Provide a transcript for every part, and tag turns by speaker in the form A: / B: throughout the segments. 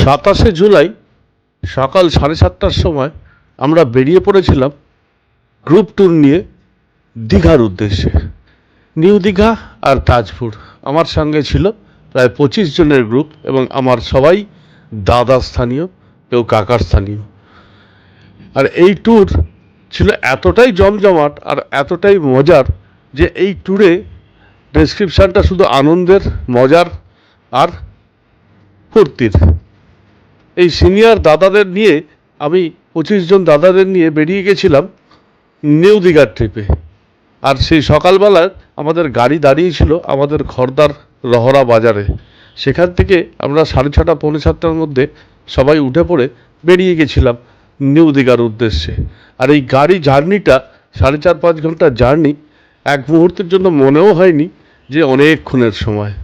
A: 27 জুলাই সকাল 7:30টার সময় আমরা বেরিয়ে পড়েছিলাম গ্রুপ ট্যুর নিয়ে দীঘার উদ্দেশ্যে। নিউ দীঘা আর তাজপুর। আমার সঙ্গে ছিল প্রায় 25 জনের গ্রুপ এবং আমার সবাই দাদা স্থানীয়, কেউ কাকার স্থানীয়। আর এই ট্যুর ছিল এতটাই জমজমাট আর এতটাই মজার যে এই ট্যুরে ডেসক্রিপশানটা শুধু আনন্দের, মজার আর ফুর্তির। এই সিনিয়র দাদাদের নিয়ে আমি 25 জন দাদাদের নিয়ে বেরিয়ে গেছিলাম নিউ দীঘার ট্রিপে। আর সেই সকালবেলায় আমাদের গাড়ি দাঁড়িয়েছিল আমাদের খড়দার রহরা বাজারে। সেখান থেকে আমরা 6:30 পৌনে 7টার মধ্যে সবাই উঠে পড়ে বেরিয়ে গেছিলাম নিউ দীঘার উদ্দেশ্যে। আর এই গাড়ি জার্নিটা 4.5-5 ঘন্টার জার্নি, এক মুহূর্তের জন্য মনেও হয়নি যে অনেকক্ষণের সময়।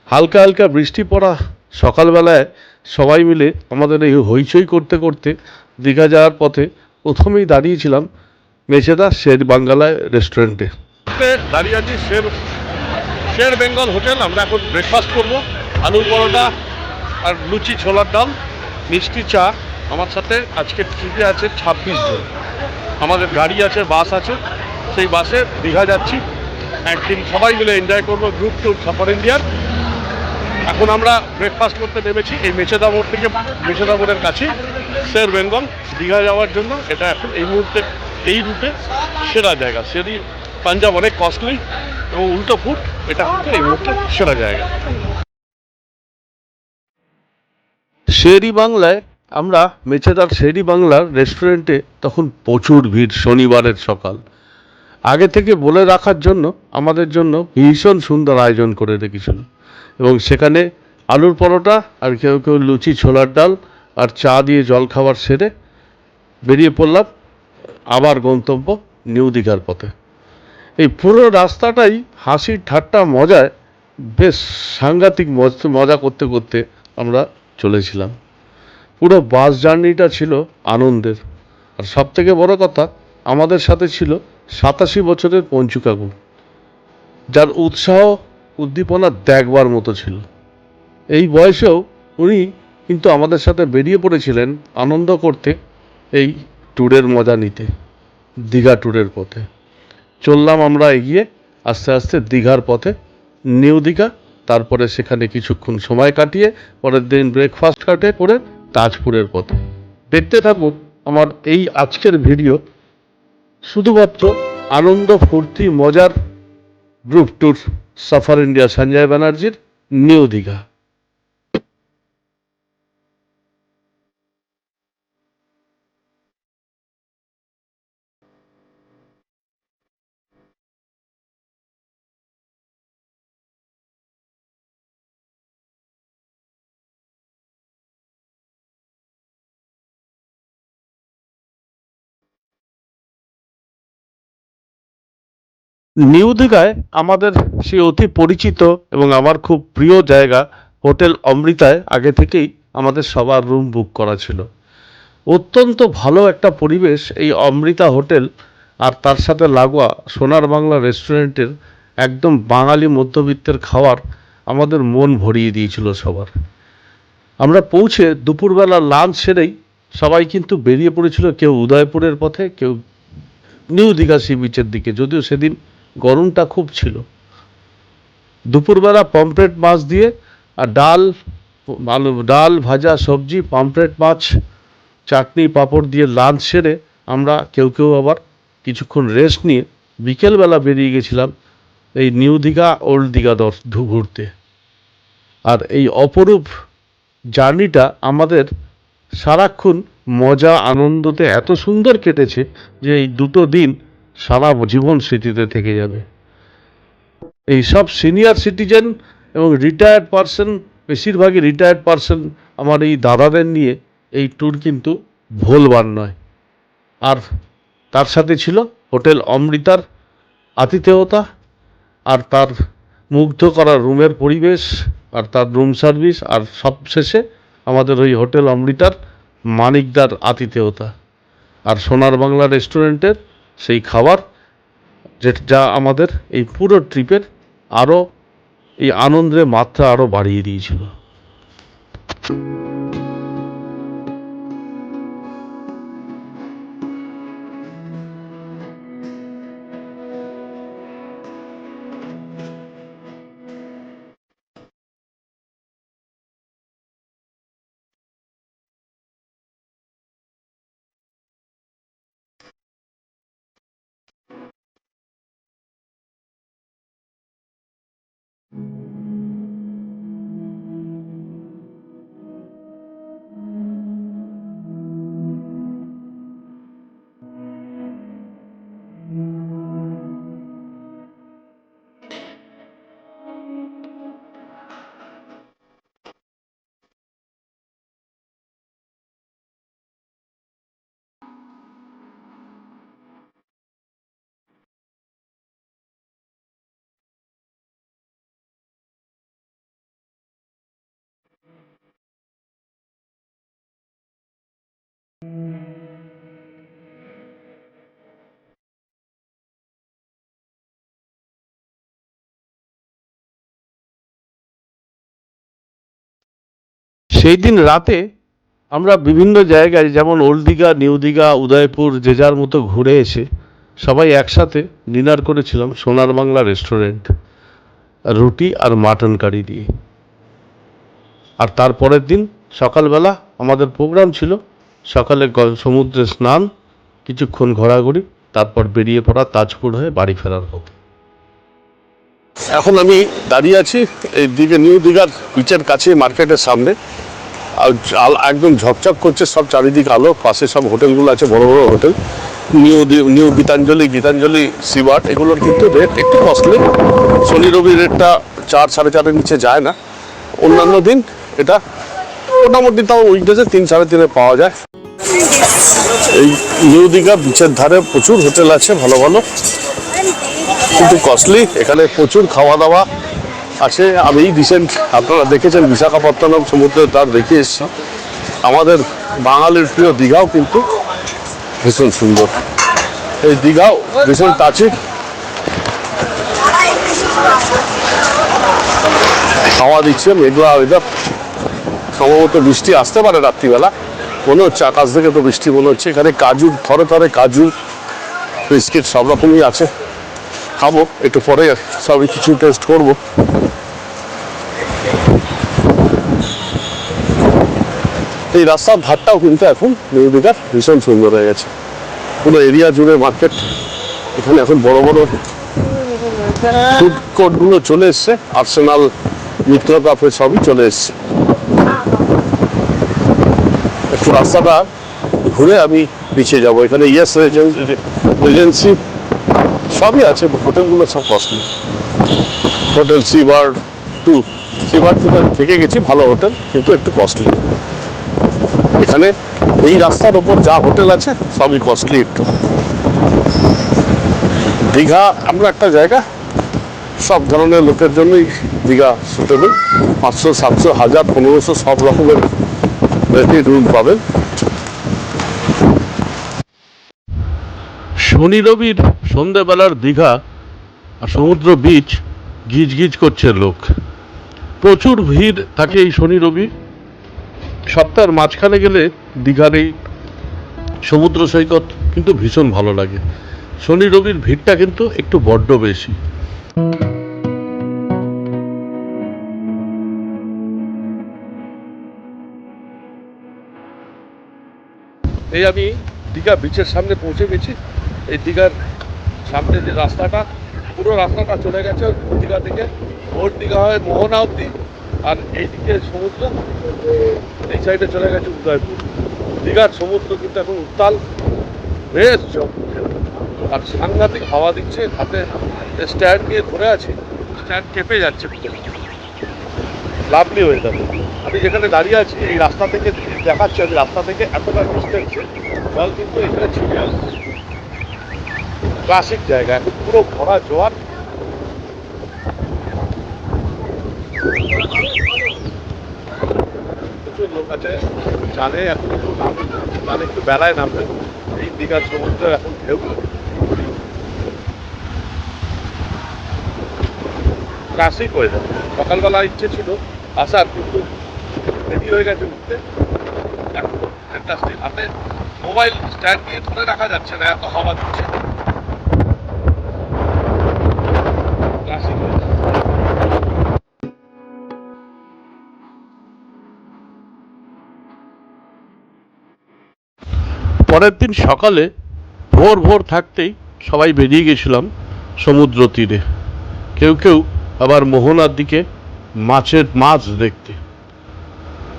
A: হালকা হালকা বৃষ্টি পড়া সকালবেলায় সবাই মিলে আমাদের এই হইচই করতে করতে দীঘা যাওয়ার পথে প্রথমেই দাঁড়িয়েছিলাম মেচেদা শের বাংলায় রেস্টুরেন্টে। দাঁড়িয়ে আছি শের বেঙ্গল হোটেল। আমরা এখন ব্রেকফাস্ট করবো। আলুর পরোটা আর লুচি, ছোলার ডাল, মিষ্টি চা। আমার সাথে আজকে ট্রিপে আছে 26 জন। আমাদের গাড়ি আছে, বাস আছে। সেই বাসে দীঘা যাচ্ছি। একদিন সবাই মিলে এনজয় করবো গ্রুপ ট্যুর সাফার ইন্ডিয়ার। এখন আমরা ব্রেকফাস্ট করতে নেমেছি এই মেচেদা মোড় থেকে। মেচেদা মোড়ের কাছে শের বেঙ্গল দীঘা যাওয়ার জন্য এটা এখন এই মুহূর্তে এই রুটে সেরা জায়গা। শেরি পাঞ্জাব অনেক কস্টলি এবং উল্টো ফুট, এটা হচ্ছে এই মুহূর্তে সেরা জায়গা। শেরি বাংলায় আমরা মেচেদার শেরি বাংলার রেস্টুরেন্টে তখন প্রচুর ভিড়। শনিবারের সকাল আগে থেকে বলে রাখার জন্য আমাদের জন্য ভীষণ সুন্দর আয়োজন করে রেখেছিল এবং সেখানে আলুর পরোটা আর কেউ কেউ লুচি, ছোলার ডাল আর চা দিয়ে জল খাবার সেরে বেরিয়ে পড়লাম আবার গন্তব্য নিউ দীঘার পথে। এই পুরো রাস্তাটাই হাসি ঠাট্টা মজায় বেশ সাংঘাতিক মজা করতে করতে আমরা চলেছিলাম। পুরো বাস জার্নিটা ছিল আনন্দের। আর সবথেকে বড় কথা, আমাদের সাথে ছিল 87 বছরের পঞ্চু কাকু, যার উৎসাহ উদ্দীপনা দেখবার মতো ছিল। এই বয়সেও উনি কিন্তু আমাদের সাথে বেরিয়ে পড়েছিলেন আনন্দ করতে, এই ট্যুরের মজা নিতে। দীঘা ট্যুরের পথে চললাম আমরা এগিয়ে আস্তে আস্তে দীঘার পথে নিউ দীঘা। তারপরে সেখানে কিছুক্ষণ সময় কাটিয়ে পরের দিন ব্রেকফাস্ট করে তাজপুরের পথে। দেখতে থাকুন আমার এই আজকের ভিডিও। শুধুমাত্র আনন্দ, ফুর্তি, মজার group tour suffer India Sanjay ব্যানার্জির নিউ দীঘা। নিউ দীঘায় আমাদের সেই অতি পরিচিত এবং আমার খুব প্রিয় জায়গা হোটেল অমৃতায় আগে থেকেই আমাদের সবার রুম বুক করা ছিল। অত্যন্ত ভালো একটা পরিবেশ এই অমৃতা হোটেল আর তার সাথে লাগোয়া সোনার বাংলা রেস্টুরেন্টের একদম বাঙালি মধ্যবিত্তের খাবার আমাদের মন ভরিয়ে দিয়েছিল সবার। আমরা পৌঁছে দুপুরবেলা লাঞ্চ সেরেই সবাই কিন্তু বেরিয়ে পড়েছিল, কেউ উদয়পুরের পথে, কেউ নিউ দীঘা সি বিচের দিকে। যদিও সেদিন গরমটা খুব ছিল। দুপুরবেলা পমফ্রেট মাছ দিয়ে আর ডাল ভাজা সবজি, পমফ্রেট মাছ, চাটনি পাঁপড় দিয়ে লাঞ্চ সেরে আমরা কেউ কেউ আবার কিছুক্ষণ রেস্ট নিয়ে বিকেলবেলা বেরিয়ে গেছিলাম এই নিউ দীঘা ওল্ড দীঘা ঘুরতে। আর এই অপরূপ জার্নিটা আমাদের সারাক্ষণ মজা আনন্দতে এত সুন্দর কেটেছে যে এই দুটো দিন সারা জীবন স্মৃতিতে থেকে যাবে। এই সব সিনিয়র সিটিজেন এবং রিটায়ার্ড পারসন, বেশিরভাগই রিটায়ার্ড পারসন আমার এই দাদাদের নিয়ে এই ট্যুর কিন্তু ভুলবার নয়। আর তার সাথে ছিল হোটেল অমৃতার আতিথেয়তা আর তার মুগ্ধ করা রুমের পরিবেশ আর তার রুম সার্ভিস, আর সবশেষে আমাদের ওই হোটেল অমৃতার মানিকদার আতিথেয়তা আর সোনার বাংলা রেস্টুরেন্টের সেই খাবার, যা আমাদের এই পুরো ট্রিপের এই আনন্দের মাত্রা আরও বাড়িয়ে দিয়েছিল। সেই দিন রাতে আমরা বিভিন্ন জায়গায় যেমন ওল্ড দীঘা, নিউ দীঘা, উদয়পুর যে যার মতো ঘুরে এসে সবাই একসাথে ডিনার করেছিলাম সোনার বাংলা রেস্টুরেন্ট, রুটি আর মাটন কারি দিয়ে। আর তারপরের দিন সকালবেলা আমাদের প্রোগ্রাম ছিল সকালে সমুদ্রে স্নান, কিছুক্ষণ ঘোরাঘুরি, তারপর বেরিয়ে পড়া তাজপুর হয়ে বাড়ি ফেরার পথে। এখন আমি দাঁড়িয়ে আছি এই দিকে নিউ দীঘার বিচের কাছে, মার্কেটের সামনে। আর একদম ঝকঝক করছে সব, চারিদিক আলো, পাশে সব হোটেলগুলো আছে, বড় বড় হোটেল। নিউ গীতাঞ্জলি সিবার্ট, এগুলোর কিন্তু রেট একটু কস্টলি। শনি রবি রেটটা 4-4.5-এর নিচে যায় না। অন্যান্য দিন এটা মোটামুটি তাও উইকডেজে 3-3.5 পাওয়া যায়। এই নিউ দীঘা বিচের ধারে প্রচুর হোটেল আছে ভালো ভালো, কিন্তু কস্টলি। এখানে প্রচুর খাওয়া দাওয়া আছে। আমি রিসেন্ট, আপনারা দেখেছেন, বিশাখাপত্তনম সমুদ্রের ধার দেখে এসেছি। আমাদের বাঙালির প্রিয় দীঘাও কিন্তু ভীষণ সুন্দর। এই দীঘাও ভীষণ টাচি। হাওয়া দিচ্ছে, মেঘলা ওয়েদার, সম্ভবত বৃষ্টি আসতে পারে রাত্রিবেলা, মনে হচ্ছে আকাশ থেকে তো বৃষ্টি মনে হচ্ছে। এখানে কাজু, থরে থরে কাজু বিস্কিট সব রকমই আছে, খাবো একটু পরে, সবই কিছু টেস্ট করব। এই রাস্তার ধারটাও কিন্তু এখন নিউ দীঘার ভীষণ সুন্দর হয়ে গেছে, পুরো এরিয়া জুড়ে মার্কেট। এখানে এখন বড় বড় ফুড কোর্টগুলো চলে এসছে, আর্সেনাল, মিত্র কাফে সবই চলে এসছে। একটু রাস্তাটা ঘুরে আমি পিছিয়ে যাবো। এখানে ইয়েস রেজেন্সি সবই আছে, হোটেলগুলো সব কস্টলি। হোটেল সিবার্ট 2, সিবার্ট 2 থেকে গেছি, ভালো হোটেল কিন্তু একটু কস্টলি। এখানে এই রাস্তার ওপর যা হোটেল আছে সবই কস্টলি একটু। দীঘা এমন একটা জায়গা, সব ধরনের লোকের জন্যই দীঘা সুটেবল। 500, 700, 1000, 1500 সব রকমের রুম পাবেন। শনি রবির সন্ধ্যেবেলার দীঘা আর সমুদ্র বিচ গিজ গিজ করছে লোক, প্রচুর ভিড় থাকে এই শনি রবি। সপ্তাহের মাঝখানে গেলে দীঘার এই সমুদ্র সৈকত কিন্তু ভীষণ ভালো লাগে। শনি রবির ভিড়টা কিন্তু একটু বড্ড বেশি। এই আমি দীঘা বিচের সামনে পৌঁছে গেছি। এই দীঘার সামনে যে রাস্তাটা, পুরো রাস্তাটা চলে গেছে দীঘা থেকে, ওল্ড দীঘা হয় মোহনা অব্দি, আর এইদিকে সমুদ্র, এই সাইডে চলে গেছে উদয়পুর। দীঘার সমুদ্র কিন্তু এখন উত্তাল, বেশ চমৎকার, আর সাংঘাতিক হাওয়া দিচ্ছে। হাতে স্ট্যান্ড নিয়ে ধরে আছি, স্ট্যান্ড কেঁপে যাচ্ছে, লাভলি ওয়েদার। আমি যেখানে দাঁড়িয়ে আছি এই রাস্তা থেকে দেখাচ্ছি, আমি রাস্তা থেকে এতটা ডিস্টেন্সে জল কিন্তু এখানে ছিটে আসছে। ক্লাসিক জায়গা, এখন পুরো ভরা জোয়ার। প্রচুর লোক আছে, জানে এখন একটু নামবে, জানে একটু বেলায় নামবে। এই দীঘার সমুদ্র এখন ঢেউ, ক্লাসিক ওয়েদার। সকালবেলা ইচ্ছে ছিল আসার, কিন্তু দেরি হয়ে গেছে উঠতে। এখন ফ্যান্টাস্টিক, হাতে মোবাইল স্ট্যান্ড নিয়ে ধরে রাখা যাচ্ছে না, এত হাওয়া দিচ্ছে। Classic weather. পরের দিন সকালে ভোর ভোর থাকতেই সবাই বেরিয়ে গেছিলাম সমুদ্র তীরে, কেউ কেউ আবার মোহনার দিকে মাছ দেখতে।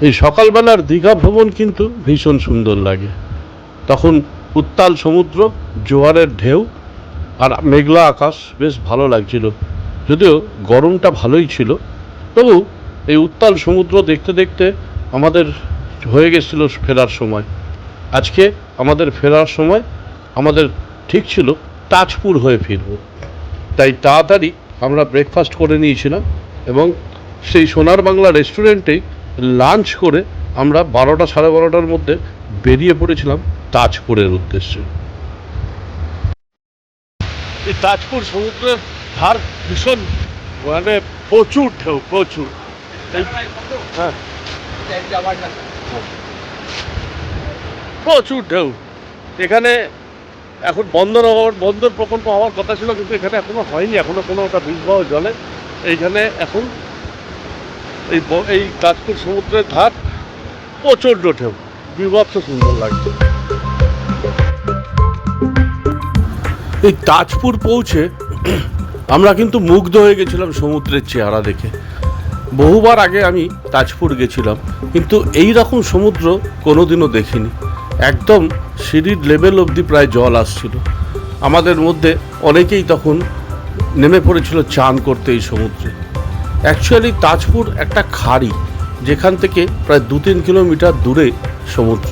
A: এই সকালবেলার দীঘা ভ্রমণ কিন্তু ভীষণ সুন্দর লাগে। তখন উত্তাল সমুদ্র, জোয়ারের ঢেউ আর মেঘলা আকাশ, বেশ ভালো লাগছিল। যদিও গরমটা ভালোই ছিল, তবু এই উত্তাল সমুদ্র দেখতে দেখতে আমাদের হয়ে গেছিল ফেরার সময়। আজকে আমাদের ফেরার সময় আমাদের ঠিক ছিল তাজপুর হয়ে ফিরব, তাই তাড়াতাড়ি আমরা ব্রেকফাস্ট করে নিয়েছিলাম এবং সেই সোনার বাংলা রেস্টুরেন্টেই লাঞ্চ করে আমরা 12টা, 12:30টার মধ্যে বেরিয়ে পড়েছিলাম তাজপুরের উদ্দেশ্যে। এই তাজপুর সমুদ্রের ধার ভীষণ, মানে প্রচুর ঢেউ, প্রচুর। হ্যাঁ, প্রচুর ঢেউ এখানে। এখন বন্দর প্রকল্প হওয়ার কথা ছিল, কিন্তু এখানে এখনো হয়নি, এখনো কোনো ওটা বীজবাহ জলে। এইখানে এখন এই তাজপুর সমুদ্রের ধার প্রচণ্ড ঢেউ, বিভৎস সুন্দর লাগছে। এই তাজপুর পৌঁছে আমরা কিন্তু মুগ্ধ হয়ে গেছিলাম সমুদ্রের চেহারা দেখে। বহুবার আগে আমি তাজপুর গেছিলাম, কিন্তু এই রকম সমুদ্র কোনোদিনও দেখিনি। একদম সিঁড়ির লেভেল অবধি প্রায় জল আসছিল। আমাদের মধ্যে অনেকেই তখন নেমে পড়েছিল চান করতে এই সমুদ্রে। অ্যাকচুয়ালি তাজপুর একটা খাড়ি, যেখান থেকে প্রায় 2-3 কিলোমিটার দূরে সমুদ্র।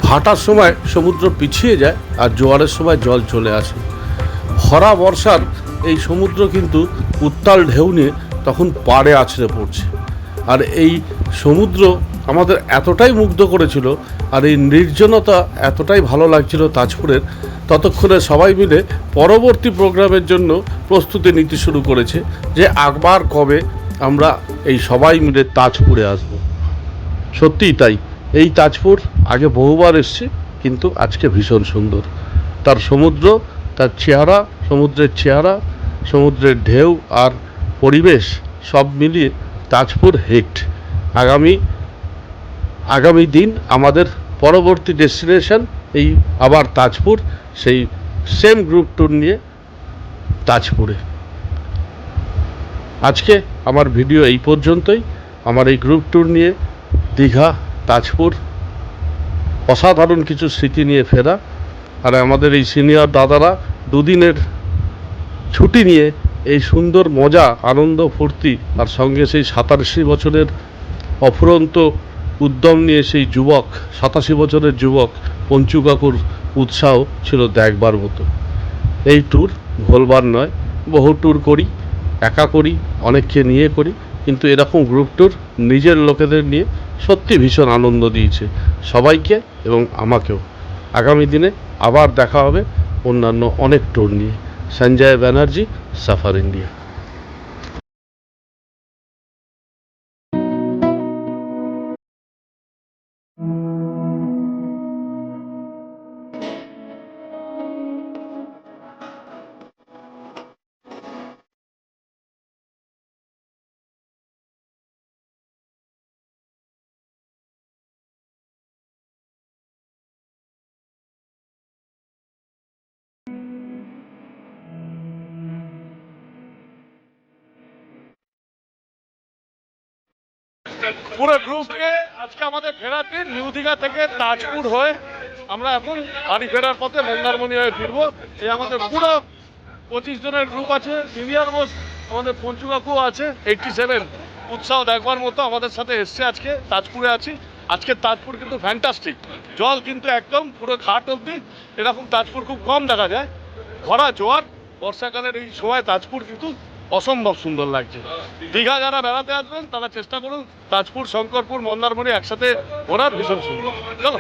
A: ভাটার সময় সমুদ্র পিছিয়ে যায় আর জোয়ারের সময় জল চলে আসে। ভরা বর্ষার এই সমুদ্র কিন্তু উত্তাল ঢেউ নিয়ে তখন পাড়ে আছড়ে পড়ছে। আর এই সমুদ্র আমাদের এতটাই মুগ্ধ করেছিল, আর এই নির্জনতা এতটাই ভালো লাগছিল তাজপুরের, ততক্ষণে সবাই মিলে পরবর্তী প্রোগ্রামের জন্য প্রস্তুতি নিতে শুরু করেছে যে আবার কবে আমরা এই সবাই মিলে তাজপুরে আসব। সত্যিই তাই, এই তাজপুর আগে বহুবার এসেছি, কিন্তু আজকে ভীষণ সুন্দর। তার সমুদ্র, তার চেহারা, সমুদ্রের চেহারা, সমুদ্রের ঢেউ আর পরিবেশ সব মিলিয়ে তাজপুর হিট। আগামী দিন আমাদের পরবর্তী ডেস্টিনেশন এই আবার তাজপুর, সেই সেম গ্রুপ ট্যুর নিয়ে তাজপুরে। আজকে আমার ভিডিও এই পর্যন্তই। আমার এই গ্রুপ ট্যুর নিয়ে দীঘা, তাজপুর, অসাধারণ কিছু স্মৃতি নিয়ে ফেরা। আর আমাদের এই সিনিয়র দাদারা দুদিনের ছুটি নিয়ে এই সুন্দর মজা, আনন্দ, ফুর্তি, আর সঙ্গে সেই 87 বছরের অফুরন্ত উদ্যম নিয়ে সেই যুবক, 87 বছরের যুবক পঞ্চু কাকুর উৎসাহ ছিল দেখবার মতো। এই ট্যুর ভোলবার নয়, বহু ট্যুর করি, একা করি, অনেককে নিয়ে করি, কিন্তু এরকম গ্রুপ ট্যুর নিজের লোকেদের নিয়ে সত্যি ভীষণ আনন্দ দিয়েছে সবাইকে এবং আমাকেও। আগামী দিনে আবার দেখা হবে অন্যান্য অনেক ট্যুর নিয়ে। Sanjay Banerjee, suffer India. পুরো গ্রুপকে আজকে আমাদের ফেরার দিন। নিউ দীঘা থেকে তাজপুর হয়ে আমরা এখন বাড়ি ফেরার পথে মন্দারমণি হয়ে ফিরবো। এই আমাদের পুরো 25 জনের গ্রুপ আছে। সিনিয়র মোস্ট আমাদের পঞ্চু কাকু আছে, 87। উৎসাহ দেখবার মতো আমাদের সাথে এসছে। আজকে তাজপুরে আছি। আজকে তাজপুর কিন্তু ফ্যান্টাস্টিক। জল কিন্তু একদম পুরো ঘাট অবধি। এরকম তাজপুর খুব কম দেখা যায়। ভরা জোয়ার, বর্ষাকালের এই সময় তাজপুর কিন্তু অসম্ভব সুন্দর লাগছে। দীঘা যারা বেড়াতে আসবেন তারা চেষ্টা করুন তাজপুর, শঙ্করপুর, মন্দারমণি একসাথে ঘোরার, ভীষণ সুন্দর। চলো।